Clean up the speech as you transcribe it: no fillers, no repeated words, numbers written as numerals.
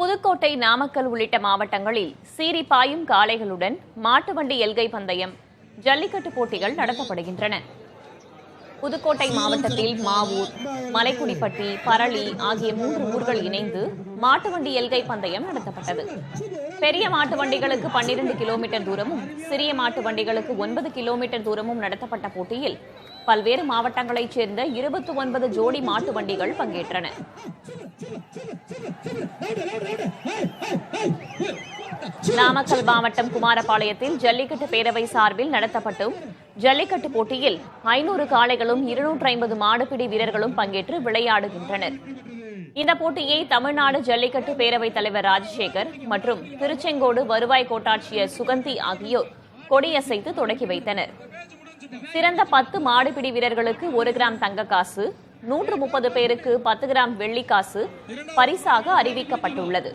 புதுக்கோட்டை, நாமக்கல் உள்ளிட்ட மாவட்டங்களில் சீறி பாயும் காளைகளுடன் மாட்டு வண்டி எல்கை பந்தயம், ஜல்லிக்கட்டு போட்டிகள் நடத்தப்படுகின்றன. புதுக்கோட்டை மாவட்டத்தில் மாவூர், மலைக்குடிப்பட்டி, பரளி ஆகிய 3 ஊர்கள் இணைந்து மாட்டு வண்டி எல்கை பந்தயம் நடத்தப்பட்டது. பெரிய மாட்டு வண்டிகளுக்கு 12 கிலோமீட்டர் தூரமும், சிறிய மாட்டு வண்டிகளுக்கு 9 கிலோமீட்டர் தூரமும் நடத்தப்பட்ட போட்டியில் பல்வேறு மாவட்டங்களைச் சேர்ந்த 29 ஜோடி மாட்டு வண்டிகள் பங்கேற்றன. நாமக்கல் மாவட்டம் குமாரபாளையத்தில் ஜல்லிக்கட்டு பேரவை சார்பில் நடத்தப்பட்டும் ஜல்லிக்கட்டு போட்டியில் 500 காளைகளும் 250 மாடுபிடி வீரர்களும் பங்கேற்று விளையாடுகின்றனர். இந்த போட்டியை தமிழ்நாடு ஜல்லிக்கட்டு பேரவைத் தலைவர் ராஜசேகர் மற்றும் திருச்செங்கோடு வருவாய் கோட்டாட்சியர் சுகந்தி ஆகியோர் கொடியசைத்து தொடங்கி வைத்தனர். சிறந்த 10 மாடுபிடி வீரர்களுக்கு 1 கிராம் தங்கக்காசு, 130 பேருக்கு 10 கிராம் வெள்ளிக்காசு பரிசாக அறிவிக்கப்பட்டுள்ளது.